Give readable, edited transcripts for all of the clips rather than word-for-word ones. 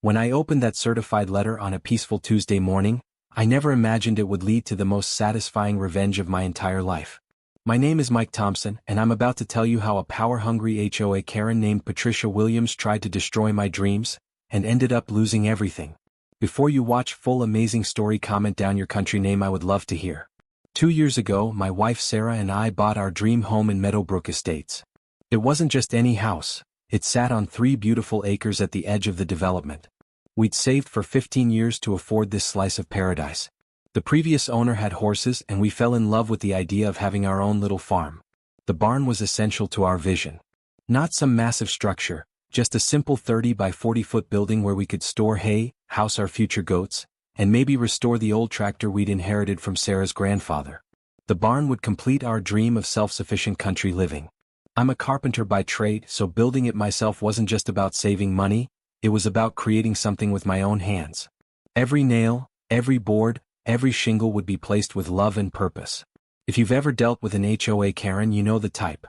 When I opened that certified letter on a peaceful Tuesday morning, I never imagined it would lead to the most satisfying revenge of my entire life. My name is Mike Thompson, and I'm about to tell you how a power-hungry HOA Karen named Patricia Williams tried to destroy my dreams, and ended up losing everything. Before you watch full amazing story, comment down your country name, I would love to hear. 2 years ago, my wife Sarah and I bought our dream home in Meadowbrook Estates. It wasn't just any house, it sat on 3 beautiful acres at the edge of the development. We'd saved for 15 years to afford this slice of paradise. The previous owner had horses, and we fell in love with the idea of having our own little farm. The barn was essential to our vision. Not some massive structure, just a simple 30 by 40 foot building where we could store hay, house our future goats, and maybe restore the old tractor we'd inherited from Sarah's grandfather. The barn would complete our dream of self-sufficient country living. I'm a carpenter by trade, so building it myself wasn't just about saving money, it was about creating something with my own hands. Every nail, every board, every shingle would be placed with love and purpose. If you've ever dealt with an HOA Karen, you know the type.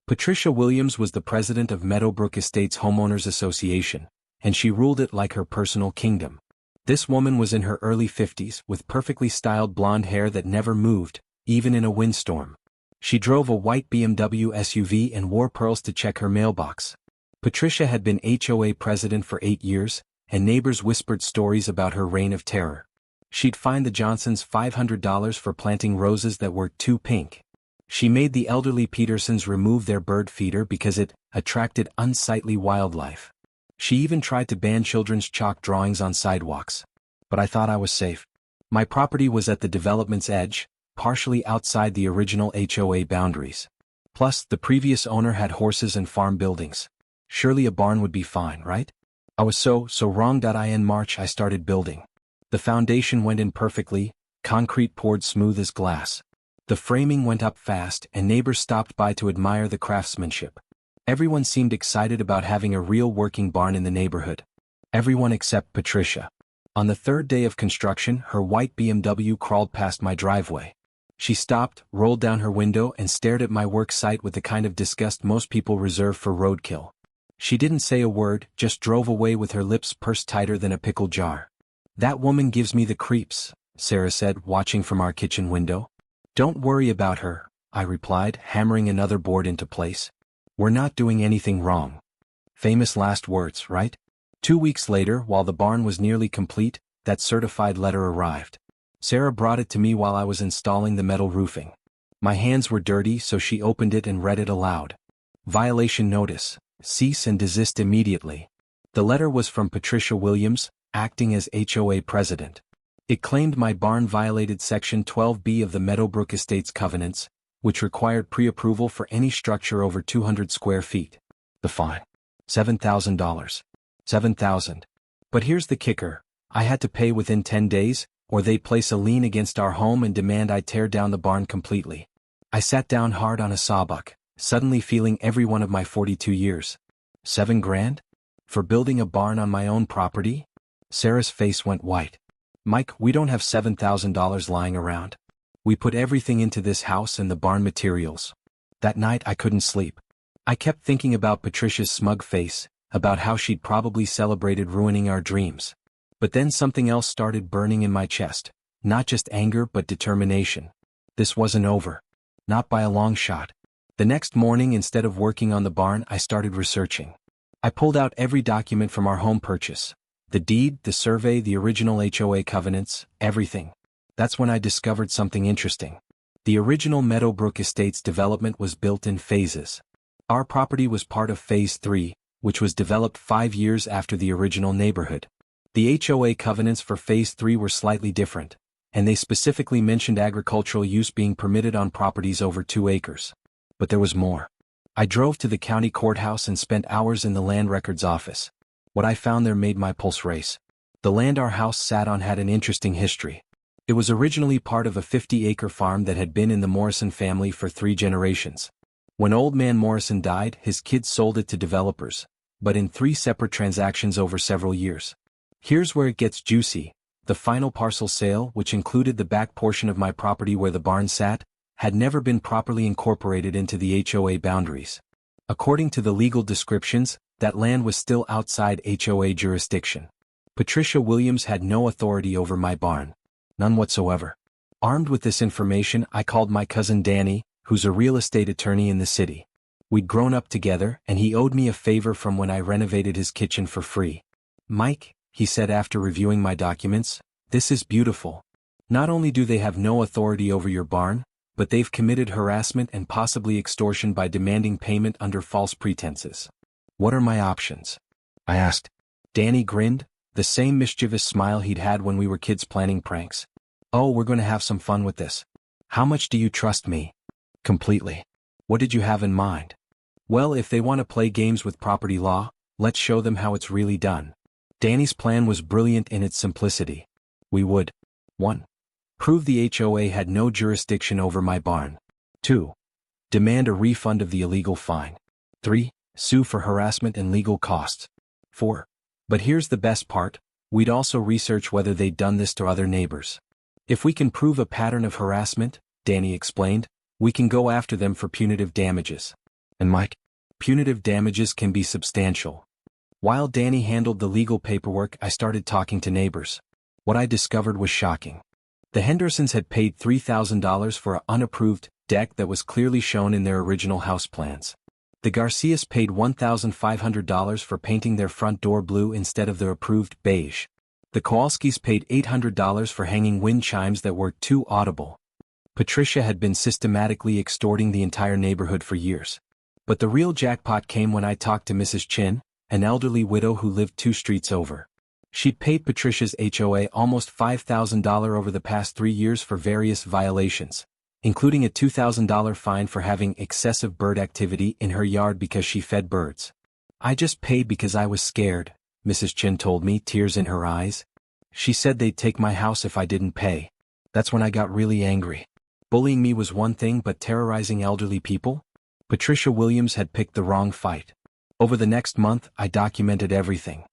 Patricia Williams was the president of Meadowbrook Estates Homeowners Association, and she ruled it like her personal kingdom. This woman was in her early 50s, with perfectly styled blonde hair that never moved, even in a windstorm. She drove a white BMW SUV and wore pearls to check her mailbox. Patricia had been HOA president for 8 years, and neighbors whispered stories about her reign of terror. She'd fined the Johnsons $500 for planting roses that were too pink. She made the elderly Petersons remove their bird feeder because it attracted unsightly wildlife. She even tried to ban children's chalk drawings on sidewalks. But I thought I was safe. My property was at the development's edge, partially outside the original HOA boundaries. Plus, the previous owner had horses and farm buildings. Surely a barn would be fine, right? I was so wrong. In March I started building. The foundation went in perfectly, concrete poured smooth as glass. The framing went up fast, and neighbors stopped by to admire the craftsmanship. Everyone seemed excited about having a real working barn in the neighborhood. Everyone except Patricia. On the 3rd day of construction, her white BMW crawled past my driveway. She stopped, rolled down her window, and stared at my work site with the kind of disgust most people reserve for roadkill. She didn't say a word, just drove away with her lips pursed tighter than a pickle jar. "That woman gives me the creeps," Sarah said, watching from our kitchen window. "Don't worry about her," I replied, hammering another board into place. "We're not doing anything wrong." Famous last words, right? 2 weeks later, while the barn was nearly complete, that certified letter arrived. Sarah brought it to me while I was installing the metal roofing. My hands were dirty, so she opened it and read it aloud. "Violation notice. Cease and desist immediately." The letter was from Patricia Williams, acting as HOA president. It claimed my barn violated Section 12B of the Meadowbrook Estates Covenants, which required pre-approval for any structure over 200 square feet. The fine? $7,000. $7,000. But here's the kicker. I had to pay within 10 days, or they'd place a lien against our home and demand I tear down the barn completely. I sat down hard on a sawbuck, suddenly feeling every one of my 42 years. $7,000? For building a barn on my own property? Sarah's face went white. "Mike, we don't have $7,000 lying around. We put everything into this house and the barn materials." That night I couldn't sleep. I kept thinking about Patricia's smug face, about how she'd probably celebrated ruining our dreams. But then something else started burning in my chest. Not just anger but determination. This wasn't over. Not by a long shot. The next morning, instead of working on the barn, I started researching. I pulled out every document from our home purchase. The deed, the survey, the original HOA covenants, everything. That's when I discovered something interesting. The original Meadowbrook Estates development was built in phases. Our property was part of Phase 3, which was developed 5 years after the original neighborhood. The HOA covenants for Phase 3 were slightly different, and they specifically mentioned agricultural use being permitted on properties over 2 acres. But there was more. I drove to the county courthouse and spent hours in the land records office. What I found there made my pulse race. The land our house sat on had an interesting history. It was originally part of a 50-acre farm that had been in the Morrison family for 3 generations. When Old Man Morrison died, his kids sold it to developers, but in 3 separate transactions over several years. Here's where it gets juicy. The final parcel sale, which included the back portion of my property where the barn sat, had never been properly incorporated into the HOA boundaries. According to the legal descriptions, that land was still outside HOA jurisdiction. Patricia Williams had no authority over my barn. None whatsoever. Armed with this information, I called my cousin Danny, who's a real estate attorney in the city. We'd grown up together, and he owed me a favor from when I renovated his kitchen for free. "Mike," he said after reviewing my documents, "this is beautiful. Not only do they have no authority over your barn, but they've committed harassment and possibly extortion by demanding payment under false pretenses. What are my options?" I asked. Danny grinned, the same mischievous smile he'd had when we were kids planning pranks. "Oh, we're going to have some fun with this. How much do you trust me?" "Completely." "What did you have in mind?" "Well, if they want to play games with property law, let's show them how it's really done." Danny's plan was brilliant in its simplicity. We would 1. Prove the HOA had no jurisdiction over my barn. 2. Demand a refund of the illegal fine. 3. Sue for harassment and legal costs. 4. But here's the best part, we'd also research whether they'd done this to other neighbors. If we can prove a pattern of harassment, Danny explained, we can go after them for punitive damages. And Mike, punitive damages can be substantial. While Danny handled the legal paperwork, I started talking to neighbors. What I discovered was shocking. The Hendersons had paid $3,000 for an unapproved deck that was clearly shown in their original house plans. The Garcias paid $1,500 for painting their front door blue instead of their approved beige. The Kowalskis paid $800 for hanging wind chimes that were too audible. Patricia had been systematically extorting the entire neighborhood for years. But the real jackpot came when I talked to Mrs. Chin, an elderly widow who lived 2 streets over. She'd paid Patricia's HOA almost $5,000 over the past 3 years for various violations, including a $2,000 fine for having excessive bird activity in her yard because she fed birds. "I just paid because I was scared," Mrs. Chin told me, tears in her eyes. She said they'd take my house if I didn't pay. That's when I got really angry. Bullying me was one thing, but terrorizing elderly people? Patricia Williams had picked the wrong fight. Over the next month, I documented everything.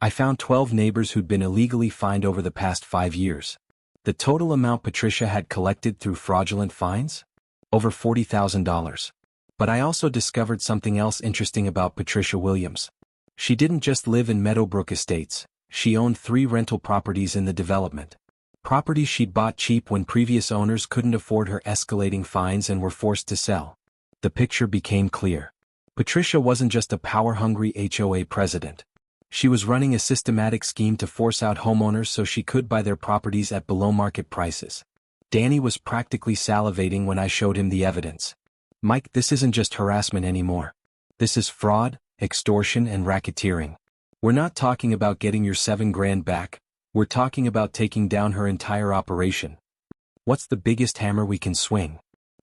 I found 12 neighbors who'd been illegally fined over the past 5 years. The total amount Patricia had collected through fraudulent fines? Over $40,000. But I also discovered something else interesting about Patricia Williams. She didn't just live in Meadowbrook Estates, she owned 3 rental properties in the development. Properties she'd bought cheap when previous owners couldn't afford her escalating fines and were forced to sell. The picture became clear. Patricia wasn't just a power-hungry HOA president. She was running a systematic scheme to force out homeowners so she could buy their properties at below-market prices. Danny was practically salivating when I showed him the evidence. "Mike, this isn't just harassment anymore. This is fraud, extortion, and racketeering. We're not talking about getting your $7,000 back, we're talking about taking down her entire operation. What's the biggest hammer we can swing?"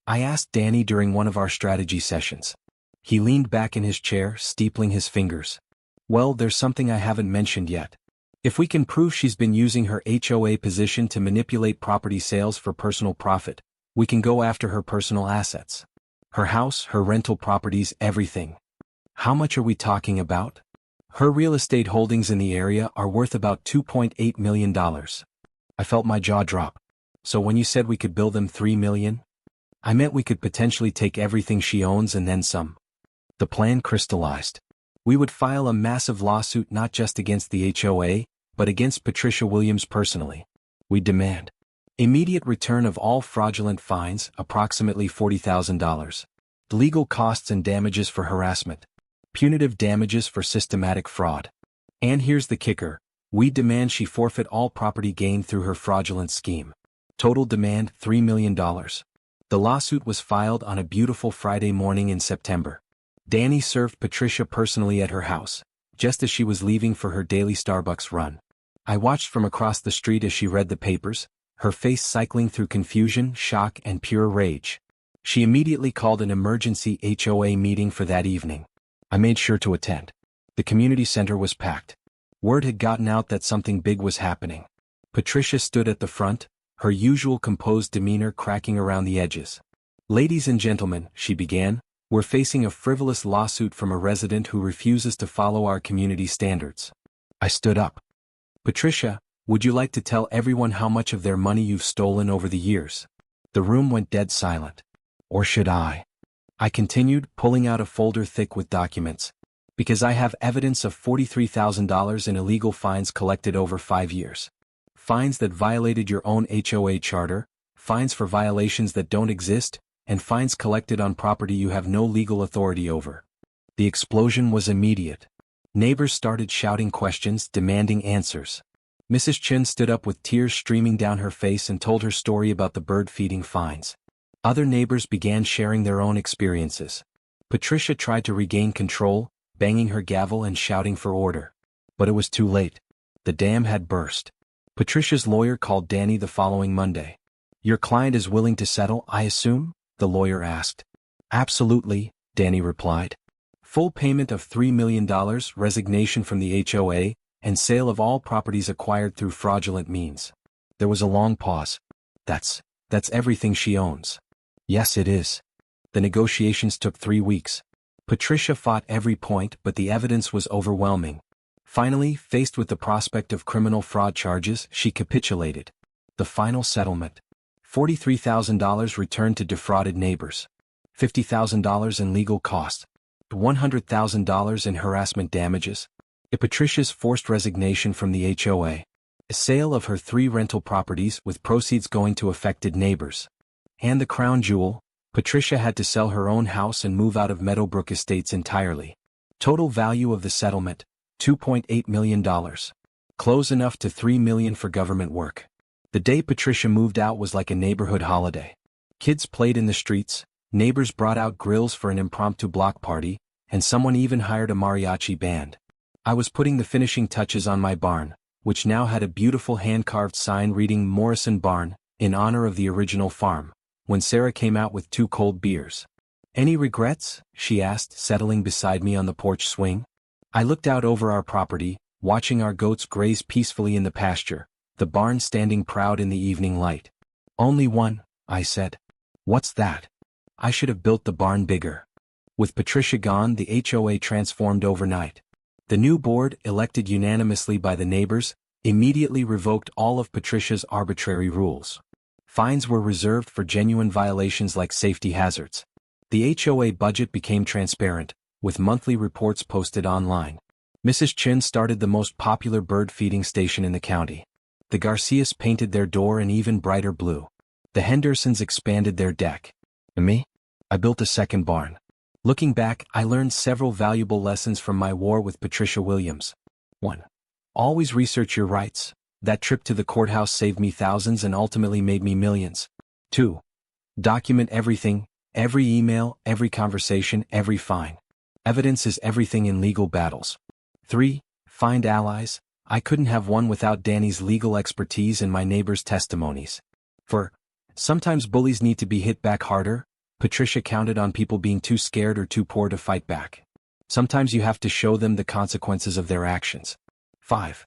I asked Danny during one of our strategy sessions. He leaned back in his chair, steepling his fingers. "Well, there's something I haven't mentioned yet. If we can prove she's been using her HOA position to manipulate property sales for personal profit, we can go after her personal assets. Her house, her rental properties, everything." "How much are we talking about?" "Her real estate holdings in the area are worth about $2.8 million. I felt my jaw drop. "So when you said we could bill them $3 million? I meant we could potentially take everything she owns and then some." The plan crystallized. We would file a massive lawsuit not just against the HOA, but against Patricia Williams personally. We'd demand immediate return of all fraudulent fines, approximately $40,000, legal costs and damages for harassment, punitive damages for systematic fraud. And here's the kicker, we demand she forfeit all property gained through her fraudulent scheme. Total demand $3 million. The lawsuit was filed on a beautiful Friday morning in September. Danny served Patricia personally at her house, just as she was leaving for her daily Starbucks run. I watched from across the street as she read the papers, her face cycling through confusion, shock, and pure rage. She immediately called an emergency HOA meeting for that evening. I made sure to attend. The community center was packed. Word had gotten out that something big was happening. Patricia stood at the front, her usual composed demeanor cracking around the edges. "Ladies and gentlemen," she began, "we're facing a frivolous lawsuit from a resident who refuses to follow our community standards." I stood up. "Patricia, would you like to tell everyone how much of their money you've stolen over the years?" The room went dead silent. "Or should I?" I continued, pulling out a folder thick with documents. Because I have evidence of $43,000 in illegal fines collected over 5 years. Fines that violated your own HOA charter, fines for violations that don't exist, and fines collected on property you have no legal authority over. The explosion was immediate. Neighbors started shouting questions, demanding answers. Mrs. Chen stood up with tears streaming down her face and told her story about the bird-feeding fines. Other neighbors began sharing their own experiences. Patricia tried to regain control, banging her gavel and shouting for order. But it was too late. The dam had burst. Patricia's lawyer called Danny the following Monday. "Your client is willing to settle, I assume?" the lawyer asked. "Absolutely," Danny replied. "Full payment of $3 million, resignation from the HOA, and sale of all properties acquired through fraudulent means." There was a long pause. That's everything she owns." "Yes, it is." The negotiations took 3 weeks. Patricia fought every point, but the evidence was overwhelming. Finally, faced with the prospect of criminal fraud charges, she capitulated. The final settlement. $43,000 returned to defrauded neighbors. $50,000 in legal costs. $100,000 in harassment damages. Patricia's forced resignation from the HOA. A sale of her 3 rental properties with proceeds going to affected neighbors. And the crown jewel, Patricia had to sell her own house and move out of Meadowbrook Estates entirely. Total value of the settlement, $2.8 million. Close enough to $3 million for government work. The day Patricia moved out was like a neighborhood holiday. Kids played in the streets, neighbors brought out grills for an impromptu block party, and someone even hired a mariachi band. I was putting the finishing touches on my barn, which now had a beautiful hand-carved sign reading Morrison Barn, in honor of the original farm, when Sarah came out with 2 cold beers. "Any regrets?" she asked, settling beside me on the porch swing. I looked out over our property, watching our goats graze peacefully in the pasture, the barn standing proud in the evening light. "Only one," I said. "What's that?" "I should have built the barn bigger." With Patricia gone, the HOA transformed overnight. The new board, elected unanimously by the neighbors, immediately revoked all of Patricia's arbitrary rules. Fines were reserved for genuine violations like safety hazards. The HOA budget became transparent, with monthly reports posted online. Mrs. Chen started the most popular bird feeding station in the county. The Garcias painted their door an even brighter blue. The Hendersons expanded their deck. And me? I built a second barn. Looking back, I learned several valuable lessons from my war with Patricia Williams. 1. Always research your rights. That trip to the courthouse saved me thousands and ultimately made me millions. 2. Document everything, every email, every conversation, every fine. Evidence is everything in legal battles. 3. Find allies. I couldn't have one without Danny's legal expertise and my neighbors' testimonies. 4. Sometimes bullies need to be hit back harder. Patricia counted on people being too scared or too poor to fight back. Sometimes you have to show them the consequences of their actions. 5.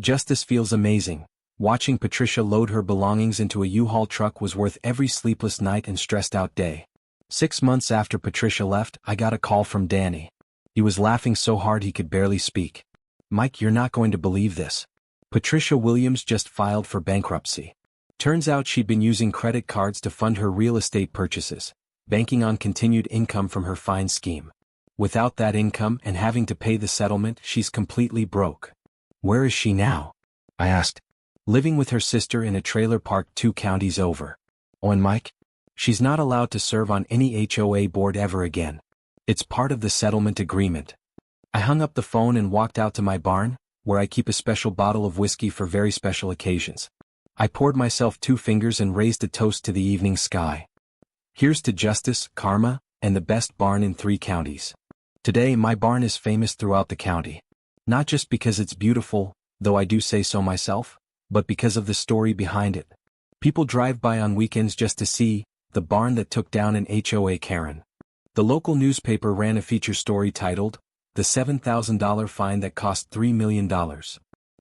Justice feels amazing. Watching Patricia load her belongings into a U-Haul truck was worth every sleepless night and stressed-out day. 6 months after Patricia left, I got a call from Danny. He was laughing so hard he could barely speak. "Mike, you're not going to believe this. Patricia Williams just filed for bankruptcy." Turns out she'd been using credit cards to fund her real estate purchases, banking on continued income from her fine scheme. Without that income and having to pay the settlement, she's completely broke. "Where is she now?" I asked. "Living with her sister in a trailer park 2 counties over." "Oh, and Mike? She's not allowed to serve on any HOA board ever again. It's part of the settlement agreement." I hung up the phone and walked out to my barn, where I keep a special bottle of whiskey for very special occasions. I poured myself 2 fingers and raised a toast to the evening sky. Here's to justice, karma, and the best barn in 3 counties. Today my barn is famous throughout the county. Not just because it's beautiful, though I do say so myself, but because of the story behind it. People drive by on weekends just to see the barn that took down an HOA Karen. The local newspaper ran a feature story titled, "The $7,000 fine that cost $3 million.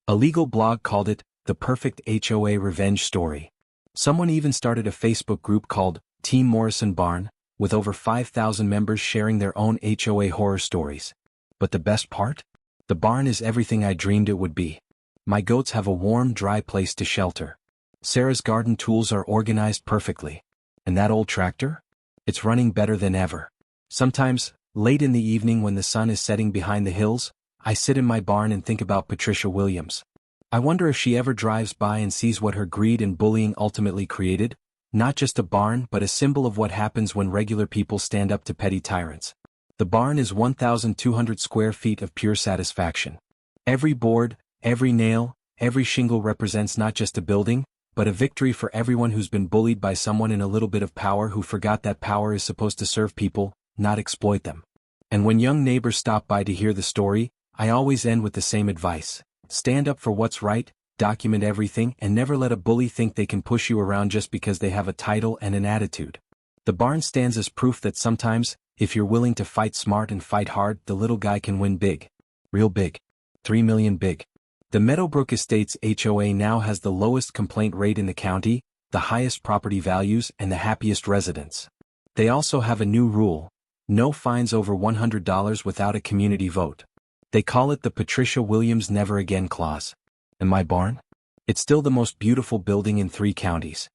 A legal blog called it, "The Perfect HOA Revenge Story." Someone even started a Facebook group called, Team Morrison Barn, with over 5,000 members sharing their own HOA horror stories. But the best part? The barn is everything I dreamed it would be. My goats have a warm, dry place to shelter. Sarah's garden tools are organized perfectly. And that old tractor? It's running better than ever. Sometimes, Late in the evening when the sun is setting behind the hills, I sit in my barn and think about Patricia Williams. I wonder if she ever drives by and sees what her greed and bullying ultimately created, not just a barn but a symbol of what happens when regular people stand up to petty tyrants. The barn is 1,200 square feet of pure satisfaction. Every board, every nail, every shingle represents not just a building, but a victory for everyone who's been bullied by someone in a little bit of power who forgot that power is supposed to serve people, not exploit them. And when young neighbors stop by to hear the story, I always end with the same advice. Stand up for what's right, document everything, and never let a bully think they can push you around just because they have a title and an attitude. The barn stands as proof that sometimes, if you're willing to fight smart and fight hard, the little guy can win big. Real big. 3 million big. The Meadowbrook Estates HOA now has the lowest complaint rate in the county, the highest property values, and the happiest residents. They also have a new rule: no fines over $100 without a community vote. They call it the Patricia Williams Never Again Clause. And my barn? It's still the most beautiful building in 3 counties.